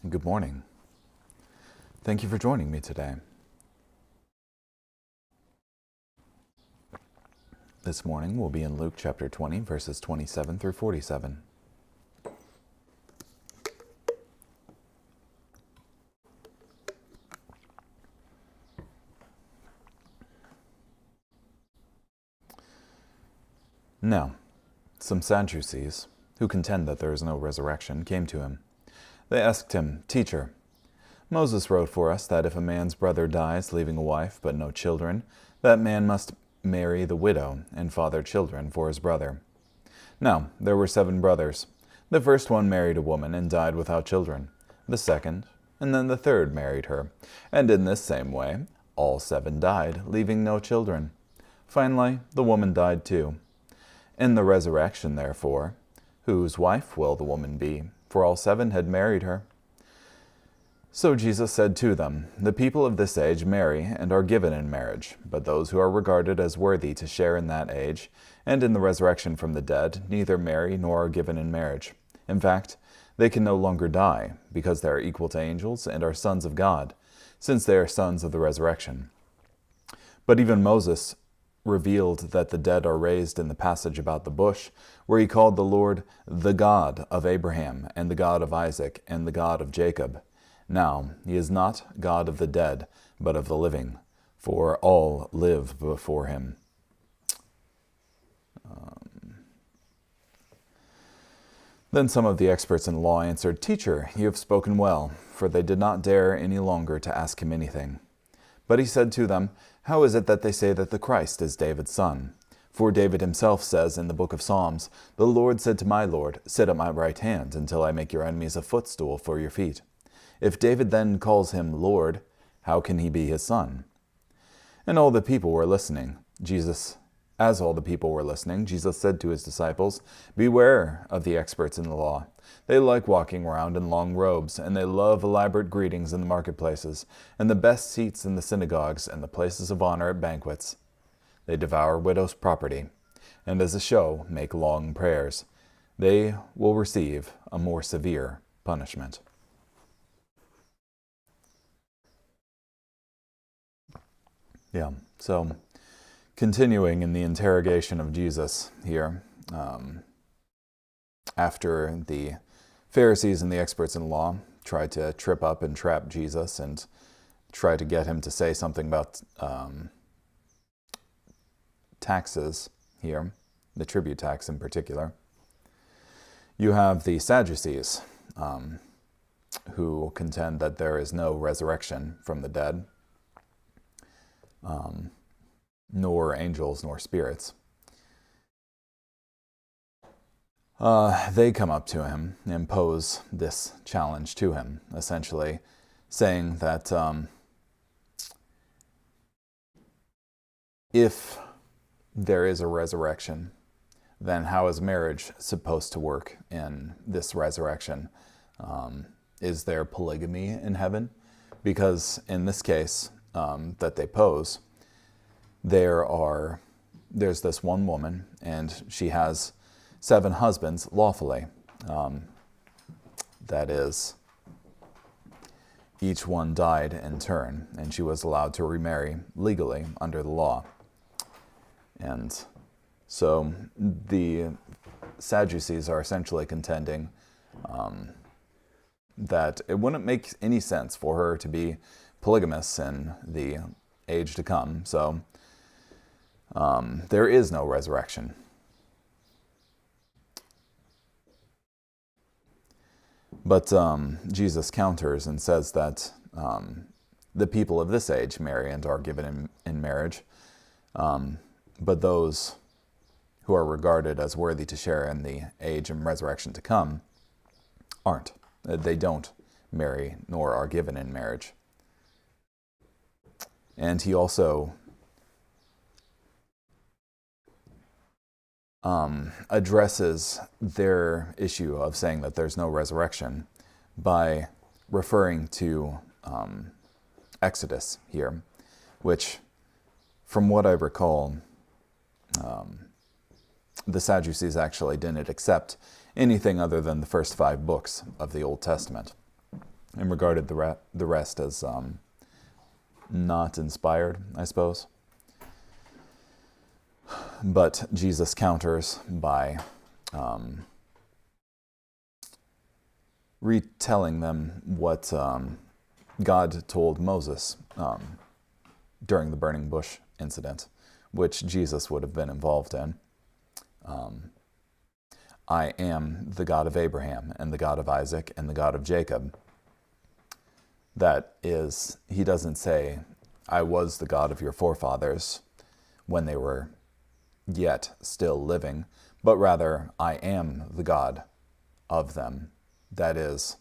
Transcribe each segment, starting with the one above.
Good morning. Thank you for joining me today. This morning we'll be in Luke chapter 20, verses 27 through 47. Now, some Sadducees, who contend that there is no resurrection, came to him. They asked him, "Teacher, Moses wrote for us that if a man's brother dies, leaving a wife but no children, that man must marry the widow and father children for his brother. Now, there were 7 brothers. The first one married a woman and died without children. The second, and then the third married her. And in this same way, all 7 died, leaving no children. Finally, the woman died too. In the resurrection, therefore, whose wife will the woman be? For all 7 had married her." So Jesus said to them, "The people of this age marry and are given in marriage, but those who are regarded as worthy to share in that age and in the resurrection from the dead neither marry nor are given in marriage. In fact, they can no longer die, because they are equal to angels and are sons of God, since they are sons of the resurrection. But even Moses revealed that the dead are raised in the passage about the bush, where he called the Lord the God of Abraham and the God of Isaac and the God of Jacob. Now, he is not God of the dead, but of the living, for all live before him." Then some of the experts in law answered, "Teacher, you have spoken well," for they did not dare any longer to ask him anything. But he said to them, "How is it that they say that the Christ is David's son? For David himself says in the book of Psalms, 'The Lord said to my Lord, sit at my right hand until I make your enemies a footstool for your feet.' If David then calls him Lord, how can he be his son?" And all the people were listening. As all the people were listening, Jesus said to his disciples, "Beware of the experts in the law. They like walking around in long robes, and they love elaborate greetings in the marketplaces, and the best seats in the synagogues, and the places of honor at banquets. They devour widows' property, and as a show make long prayers. They will receive a more severe punishment." So continuing in the interrogation of Jesus here, after the Pharisees and the experts in law tried to trip up and trap Jesus and try to get him to say something about taxes here, the tribute tax in particular, you have the Sadducees, who contend that there is no resurrection from the dead, nor angels nor spirits. They come up to him and pose this challenge to him, essentially saying that if there is a resurrection, then how is marriage supposed to work in this resurrection? Is there polygamy in heaven? Because in this case that they pose, there's this one woman, and she has 7 husbands lawfully. That is, each one died in turn, and she was allowed to remarry legally under the law. And so the Sadducees are essentially contending that it wouldn't make any sense for her to be polygamous in the age to come. So there is no resurrection. But Jesus counters and says that the people of this age marry and are given in marriage, but those who are regarded as worthy to share in the age and resurrection to come aren't. They don't marry nor are given in marriage. And he also addresses their issue of saying that there's no resurrection by referring to Exodus here, which, from what I recall, the Sadducees actually didn't accept anything other than the first 5 books of the Old Testament. and regarded the rest as not inspired, I suppose. But Jesus counters by retelling them what God told Moses during the burning bush incident, which Jesus would have been involved in. I am the God of Abraham and the God of Isaac and the God of Jacob. That is, he doesn't say, I was the God of your forefathers when they were yet still living, but rather, I am the God of them. That is,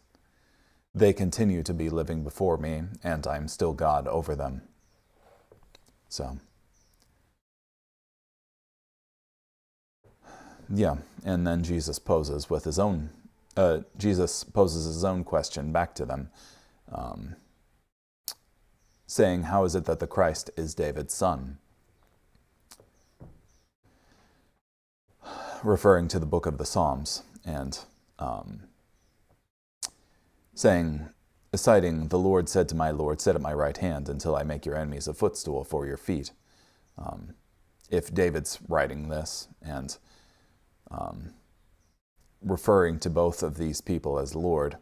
they continue to be living before me, and I'm still God over them. So, yeah, and then Jesus poses his own question back to them, saying, how is it that the Christ is David's son? Referring to the book of the Psalms, and citing, the Lord said to my Lord, sit at my right hand until I make your enemies a footstool for your feet. If David's writing this and referring to both of these people as Lord,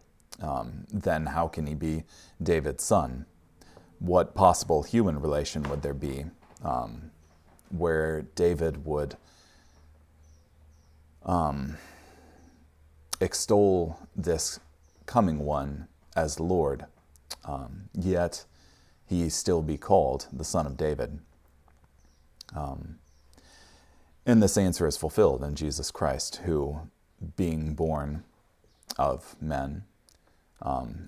then how can he be David's son? What possible human relation would there be where David would extol this coming one as Lord, yet he still be called the Son of David? And this answer is fulfilled in Jesus Christ, who, being born of men,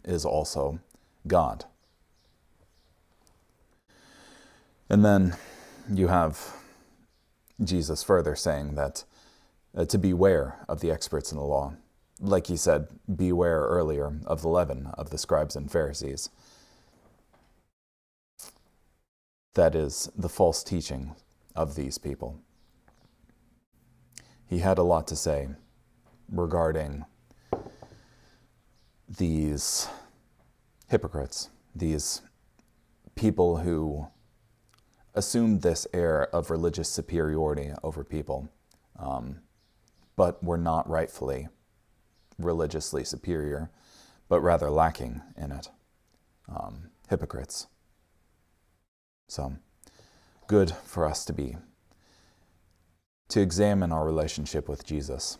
is also God. And then you have Jesus further saying that to beware of the experts in the law. Like he said, beware earlier of the leaven of the scribes and Pharisees. That is the false teaching of these people. He had a lot to say regarding these hypocrites, these people who assumed this air of religious superiority over people, but were not rightfully religiously superior, but rather lacking in it. Hypocrites. So, good for us to examine our relationship with Jesus,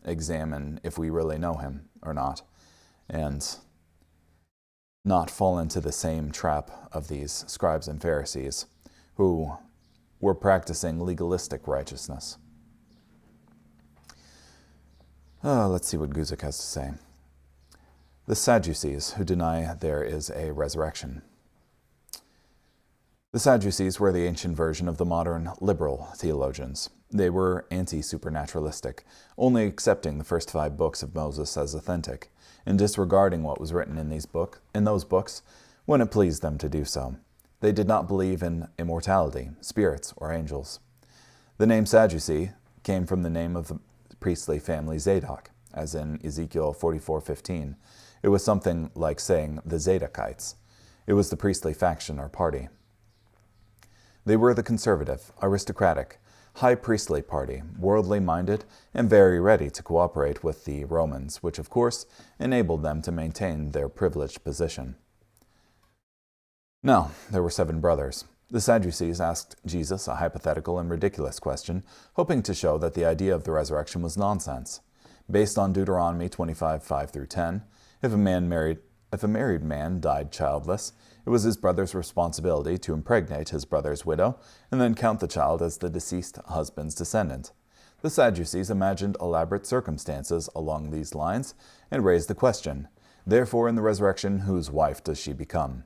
examine if we really know him or not, and not fall into the same trap of these scribes and Pharisees who were practicing legalistic righteousness. Let's see what Guzik has to say. The Sadducees, who deny there is a resurrection. The Sadducees were the ancient version of the modern liberal theologians. They were anti-supernaturalistic, only accepting the first 5 books of Moses as authentic, and disregarding what was written in those books when it pleased them to do so. They did not believe in immortality, spirits, or angels. The name Sadducee came from the name of the priestly family Zadok, as in Ezekiel 44:15. It was something like saying the Zadokites. It was the priestly faction or party. They were the conservative, aristocratic, high priestly party, worldly minded, and very ready to cooperate with the Romans, which of course enabled them to maintain their privileged position. Now, there were 7 brothers. The Sadducees asked Jesus a hypothetical and ridiculous question, hoping to show that the idea of the resurrection was nonsense. Based on Deuteronomy 25:5-10, if a married man died childless, it was his brother's responsibility to impregnate his brother's widow and then count the child as the deceased husband's descendant. The Sadducees imagined elaborate circumstances along these lines and raised the question, therefore in the resurrection, whose wife does she become?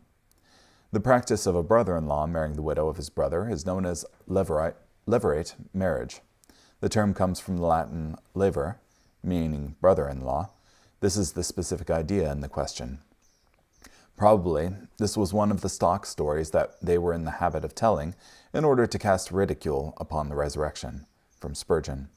The practice of a brother-in-law marrying the widow of his brother is known as levirate marriage. The term comes from the Latin lever, meaning brother-in-law. This is the specific idea in the question. Probably, this was one of the stock stories that they were in the habit of telling in order to cast ridicule upon the resurrection, from Spurgeon.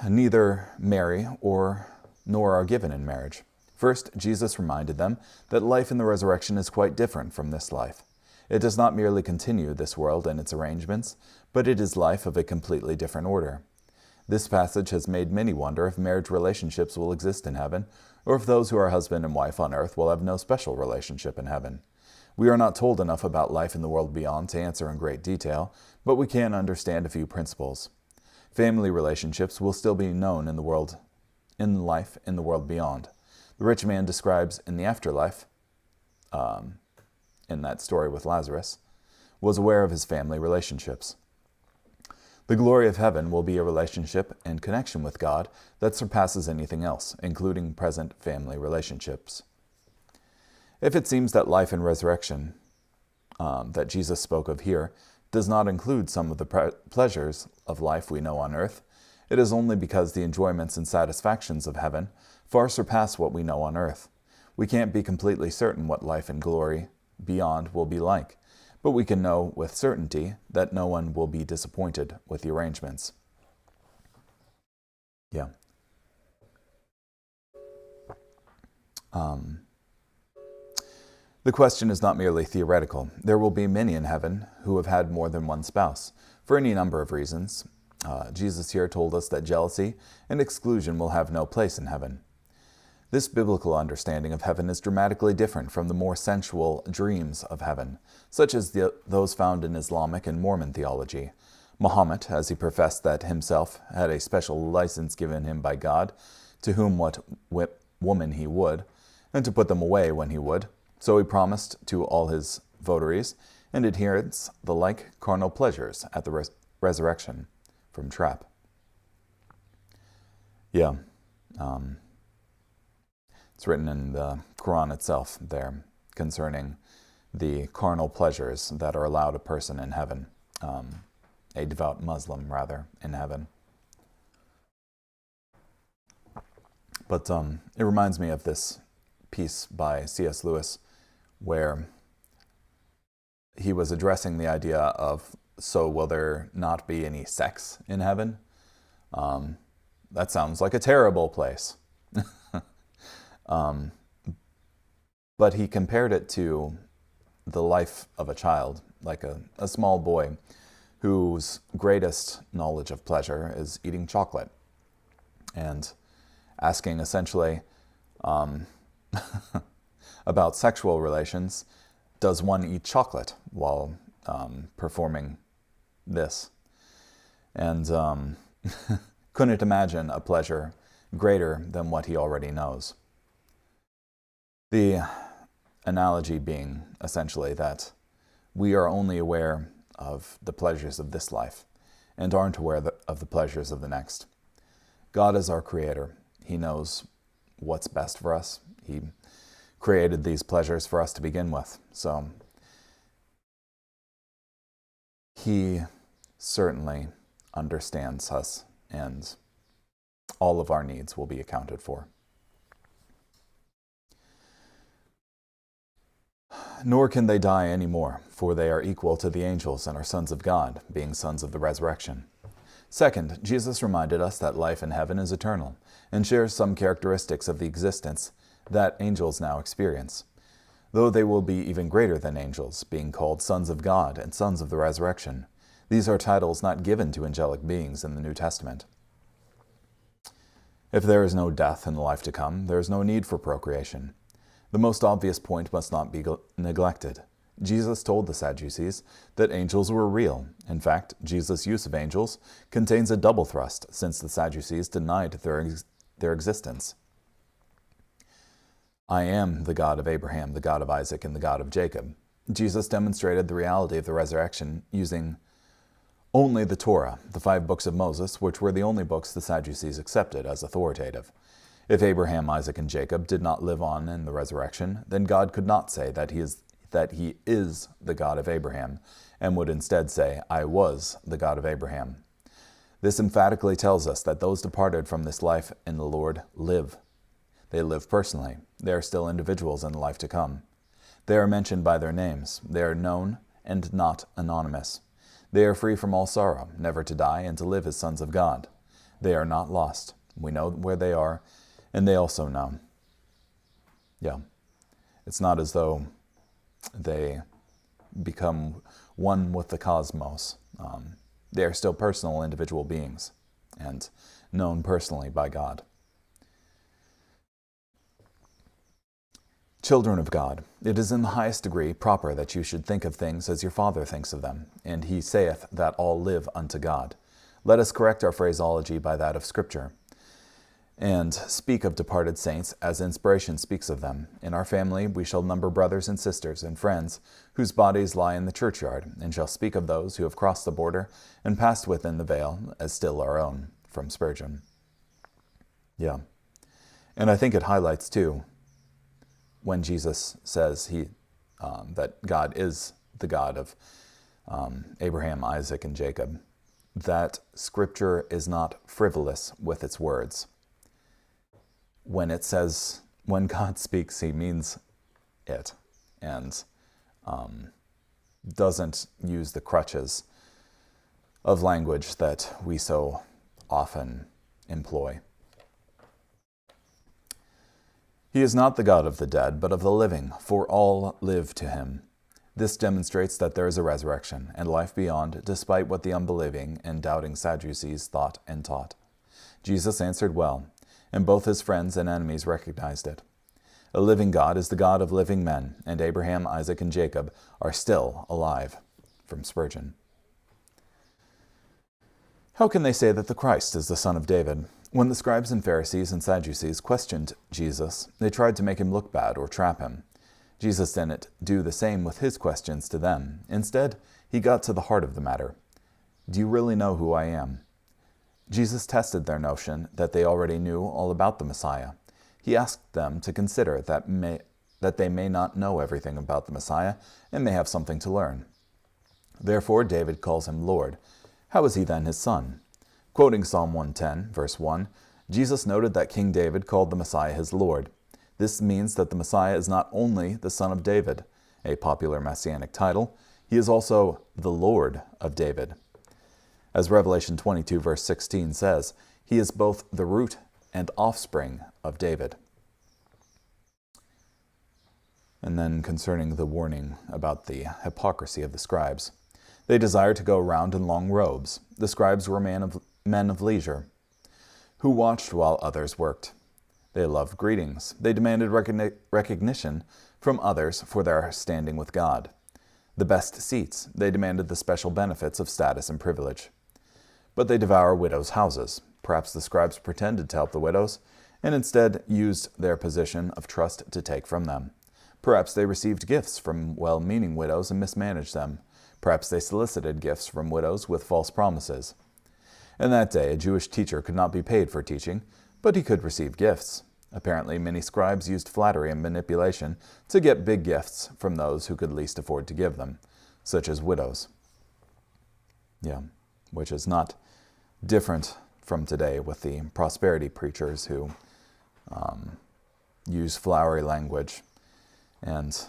Neither Mary or nor are given in marriage. First, Jesus reminded them that life in the resurrection is quite different from this life. It does not merely continue this world and its arrangements, but it is life of a completely different order. This passage has made many wonder if marriage relationships will exist in heaven, or if those who are husband and wife on earth will have no special relationship in heaven. We are not told enough about life in the world beyond to answer in great detail, but we can understand a few principles. Family relationships will still be known in life in the world beyond. The rich man describes in the afterlife, in that story with Lazarus, was aware of his family relationships. The glory of heaven will be a relationship and connection with God that surpasses anything else, including present family relationships. If it seems that life and resurrection that Jesus spoke of here does not include some of the pleasures of life we know on earth, it is only because the enjoyments and satisfactions of heaven far surpass what we know on earth. We can't be completely certain what life and glory beyond will be like, but we can know with certainty that no one will be disappointed with the arrangements. Yeah. The question is not merely theoretical. There will be many in heaven who have had more than one spouse, for any number of reasons. Jesus here told us that jealousy and exclusion will have no place in heaven. This biblical understanding of heaven is dramatically different from the more sensual dreams of heaven, such as those found in Islamic and Mormon theology. Muhammad, as he professed that himself had a special license given him by God, to whom what woman he would, and to put them away when he would, so he promised to all his votaries and adherents the like carnal pleasures at the resurrection. From Trap. Yeah. It's written in the Quran itself there concerning the carnal pleasures that are allowed a person in heaven, a devout Muslim, rather, in heaven. But it reminds me of this piece by C.S. Lewis where he was addressing the idea of, so will there not be any sex in heaven? That sounds like a terrible place. But he compared it to the life of a child, like a small boy whose greatest knowledge of pleasure is eating chocolate, and asking essentially about sexual relations. Does one eat chocolate while performing this? And couldn't imagine a pleasure greater than what he already knows. The analogy being essentially that we are only aware of the pleasures of this life and aren't aware of the pleasures of the next. God is our creator. He knows what's best for us. He created these pleasures for us to begin with. So he certainly understands us, and all of our needs will be accounted for. Nor can they die any more, for they are equal to the angels and are sons of God, being sons of the resurrection. Second, Jesus reminded us that life in heaven is eternal and shares some characteristics of the existence that angels now experience, though they will be even greater than angels, being called sons of God and sons of the resurrection. These are titles not given to angelic beings in the New Testament. If there is no death in the life to come, there is no need for procreation. The most obvious point must not be neglected. Jesus told the Sadducees that angels were real. In fact, Jesus' use of angels contains a double thrust, since the Sadducees denied their existence. I am the God of Abraham, the God of Isaac, and the God of Jacob. Jesus demonstrated the reality of the resurrection using only the Torah, the 5 books of Moses, which were the only books the Sadducees accepted as authoritative. If Abraham, Isaac, and Jacob did not live on in the resurrection, then God could not say that he is the God of Abraham, and would instead say, I was the God of Abraham. This emphatically tells us that those departed from this life in the Lord live. They live personally. They are still individuals in the life to come. They are mentioned by their names. They are known and not anonymous. They are free from all sorrow, never to die, and to live as sons of God. They are not lost. We know where they are, and they also know. Yeah. It's not as though they become one with the cosmos. They are still personal individual beings and known personally by God. Children of God, it is in the highest degree proper that you should think of things as your Father thinks of them, and he saith that all live unto God. Let us correct our phraseology by that of Scripture, and speak of departed saints as inspiration speaks of them. In our family we shall number brothers and sisters and friends whose bodies lie in the churchyard, and shall speak of those who have crossed the border and passed within the veil as still our own, from Spurgeon. Yeah. And I think it highlights, too, when Jesus says that God is the God of Abraham, Isaac, and Jacob, that Scripture is not frivolous with its words. When it says, when God speaks, he means it, and doesn't use the crutches of language that we so often employ. He is not the God of the dead, but of the living, for all live to him. This demonstrates that there is a resurrection and life beyond, despite what the unbelieving and doubting Sadducees thought and taught. Jesus answered well, and both his friends and enemies recognized it. A living God is the God of living men, and Abraham, Isaac, and Jacob are still alive. From Spurgeon. How can they say that the Christ is the son of David? When the scribes and Pharisees and Sadducees questioned Jesus, they tried to make him look bad or trap him. Jesus didn't do the same with his questions to them. Instead, he got to the heart of the matter. Do you really know who I am? Jesus tested their notion that they already knew all about the Messiah. He asked them to consider that they may not know everything about the Messiah and may have something to learn. Therefore, David calls him Lord. How is he then his son? Quoting Psalm 110, verse 1, Jesus noted that King David called the Messiah his Lord. This means that the Messiah is not only the son of David, a popular messianic title, he is also the Lord of David. As Revelation 22, verse 16 says, he is both the root and offspring of David. And then concerning the warning about the hypocrisy of the scribes. They desired to go around in long robes. The scribes were men of leisure, who watched while others worked. They loved greetings. They demanded recognition from others for their standing with God. The best seats. They demanded the special benefits of status and privilege. But they devour widows' houses. Perhaps the scribes pretended to help the widows, and instead used their position of trust to take from them. Perhaps they received gifts from well-meaning widows and mismanaged them. Perhaps they solicited gifts from widows with false promises. In that day, a Jewish teacher could not be paid for teaching, but he could receive gifts. Apparently, many scribes used flattery and manipulation to get big gifts from those who could least afford to give them, such as widows. Yeah, which is not different from today with the prosperity preachers who use flowery language and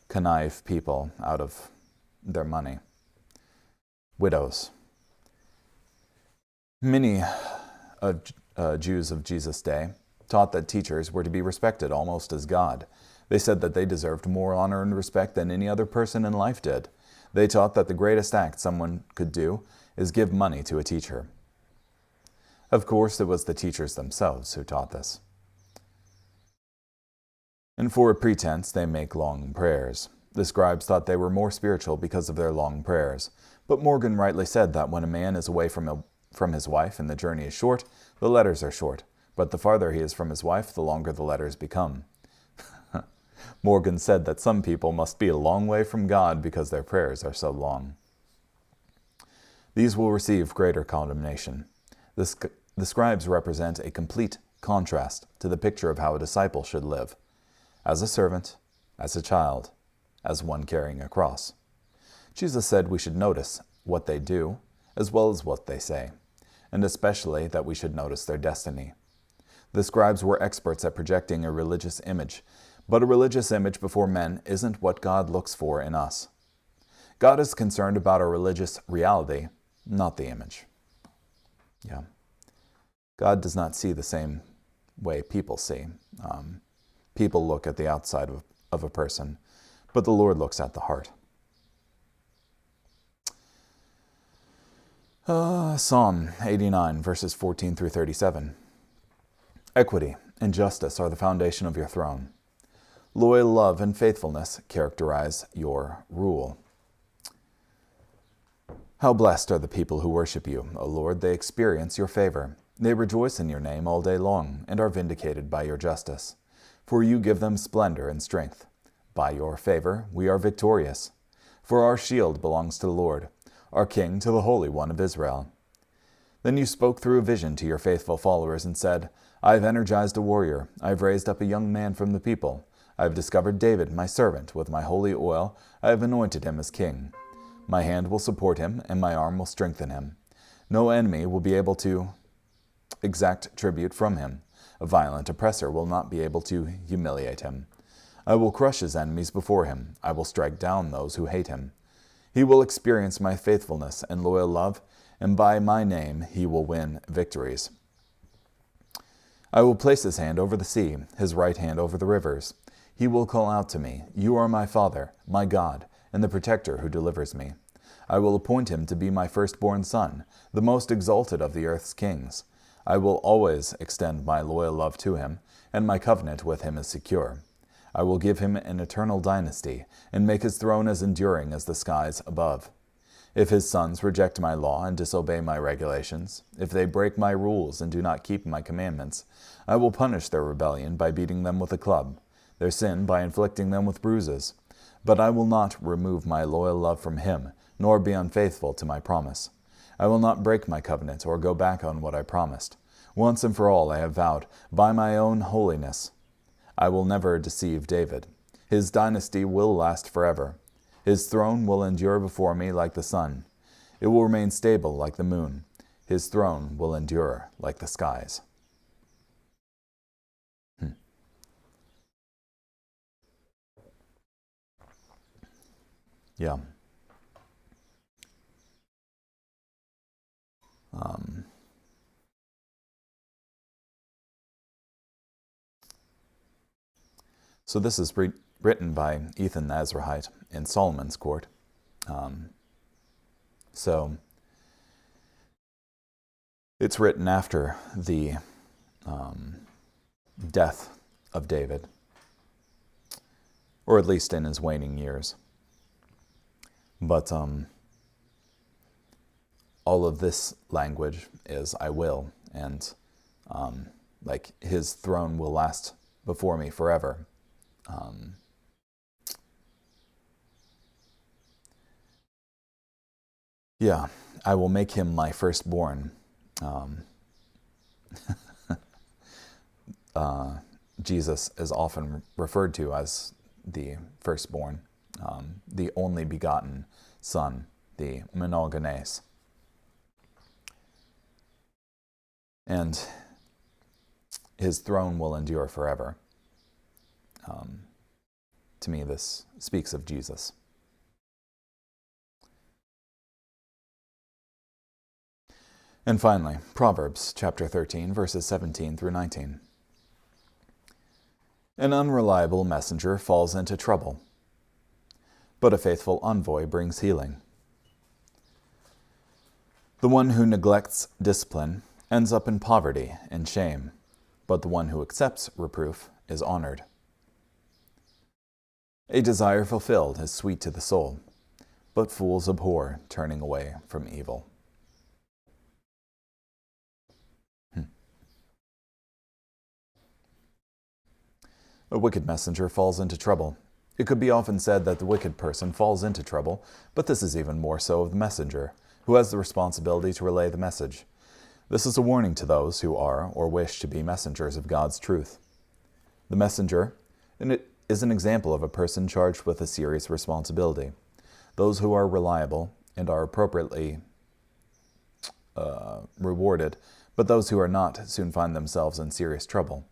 connive people out of their money. Widows. Many Jews of Jesus' day taught that teachers were to be respected almost as God. They said that they deserved more honor and respect than any other person in life did. They taught that the greatest act someone could do is give money to a teacher. Of course, it was the teachers themselves who taught this. And for a pretense, they make long prayers. The scribes thought they were more spiritual because of their long prayers. But Morgan rightly said that when a man is away from his wife and the journey is short, the letters are short. But the farther he is from his wife, the longer the letters become. Morgan said that some people must be a long way from God because their prayers are so long. These will receive greater condemnation. The scribes represent a complete contrast to the picture of how a disciple should live. As a servant, as a child, as one carrying a cross. Jesus said we should notice what they do as well as what they say, and especially that we should notice their destiny. The scribes were experts at projecting a religious image, but a religious image before men isn't what God looks for in us. God is concerned about our religious reality, not the image. Yeah. God does not see the same way people see. People look at the outside of a person, but the Lord looks at the heart. Psalm 89, verses 14 through 37. Equity and justice are the foundation of your throne. Loyal love and faithfulness characterize your rule. How blessed are the people who worship you, O Lord. They experience your favor. They rejoice in your name all day long and are vindicated by your justice. For you give them splendor and strength. By your favor we are victorious. For our shield belongs to the Lord, our King to the Holy One of Israel. Then you spoke through a vision to your faithful followers and said, I have energized a warrior. I have raised up a young man from the people. I have discovered David, my servant. With my holy oil I have anointed him as king. My hand will support him, and my arm will strengthen him. No enemy will be able to exact tribute from him. A violent oppressor will not be able to humiliate him. I will crush his enemies before him. I will strike down those who hate him. He will experience my faithfulness and loyal love, and by my name he will win victories. I will place his hand over the sea, his right hand over the rivers. He will call out to me, You are my Father, my God, and the protector who delivers me. I will appoint him to be my firstborn son, the most exalted of the earth's kings. I will always extend my loyal love to him, and my covenant with him is secure. I will give him an eternal dynasty, and make his throne as enduring as the skies above. If his sons reject my law and disobey my regulations, if they break my rules and do not keep my commandments, I will punish their rebellion by beating them with a club, their sin by inflicting them with bruises. But I will not remove my loyal love from him, nor be unfaithful to my promise. I will not break my covenant or go back on what I promised. Once and for all I have vowed, by my own holiness, I will never deceive David. His dynasty will last forever. His throne will endure before me like the sun. It will remain stable like the moon. His throne will endure like the skies. Yeah. So this is written by Ethan the Ezrahite in Solomon's court. So it's written after the death of David, or at least in his waning years. But all of this language is I will, and like his throne will last before me forever. Yeah, I will make him my firstborn. Jesus is often referred to as the firstborn, the only begotten son, the monogenes. And his throne will endure forever. To me, this speaks of Jesus. And finally, Proverbs chapter 13, verses 17 through 19. An unreliable messenger falls into trouble, but a faithful envoy brings healing. The one who neglects discipline ends up in poverty and shame, but the one who accepts reproof is honored. A desire fulfilled is sweet to the soul, but fools abhor turning away from evil. A wicked messenger falls into trouble. It could be often said that the wicked person falls into trouble, but this is even more so of the messenger, who has the responsibility to relay the message. This is a warning to those who are or wish to be messengers of God's truth. The messenger is an example of a person charged with a serious responsibility. Those who are reliable and are appropriately rewarded, but those who are not soon find themselves in serious trouble.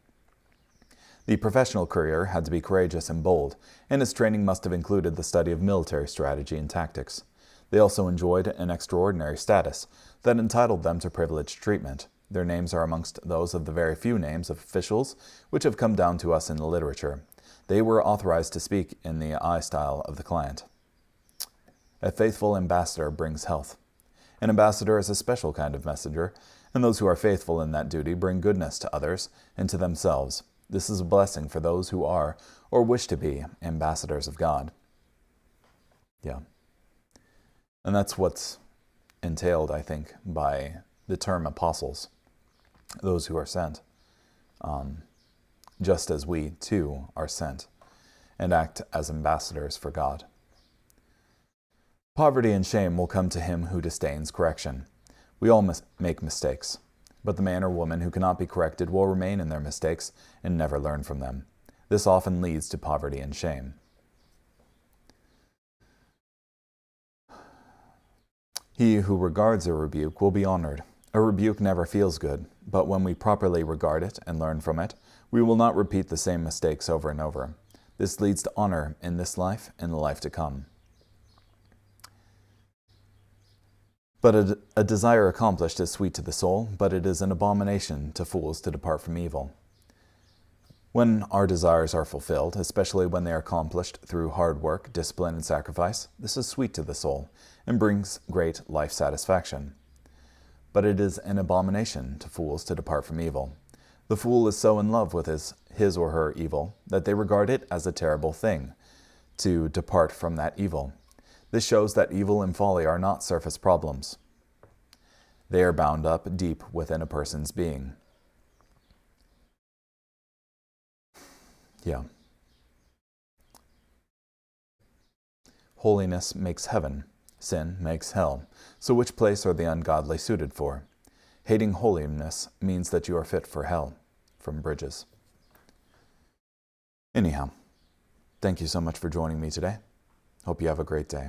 The professional courier had to be courageous and bold, and his training must have included the study of military strategy and tactics. They also enjoyed an extraordinary status that entitled them to privileged treatment. Their names are amongst those of the very few names of officials which have come down to us in the literature. They were authorized to speak in the I style of the client. A faithful ambassador brings health. An ambassador is a special kind of messenger, and those who are faithful in that duty bring goodness to others and to themselves. This is a blessing for those who are, or wish to be, ambassadors of God. Yeah. And that's what's entailed, I think, by the term apostles, those who are sent, just as we, too, are sent and act as ambassadors for God. Poverty and shame will come to him who disdains correction. We all make mistakes, but the man or woman who cannot be corrected will remain in their mistakes and never learn from them. This often leads to poverty and shame. He who regards a rebuke will be honored. A rebuke never feels good, but when we properly regard it and learn from it, we will not repeat the same mistakes over and over. This leads to honor in this life and the life to come. But a desire accomplished is sweet to the soul, but it is an abomination to fools to depart from evil. When our desires are fulfilled, especially when they are accomplished through hard work, discipline, and sacrifice, this is sweet to the soul and brings great life satisfaction. But it is an abomination to fools to depart from evil. The fool is so in love with his or her evil that they regard it as a terrible thing to depart from that evil. This shows that evil and folly are not surface problems. They are bound up deep within a person's being. Yeah. Holiness makes heaven. Sin makes hell. So which place are the ungodly suited for? Hating holiness means that you are fit for hell. From Bridges. Anyhow, thank you so much for joining me today. Hope you have a great day.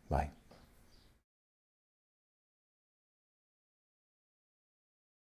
Bye.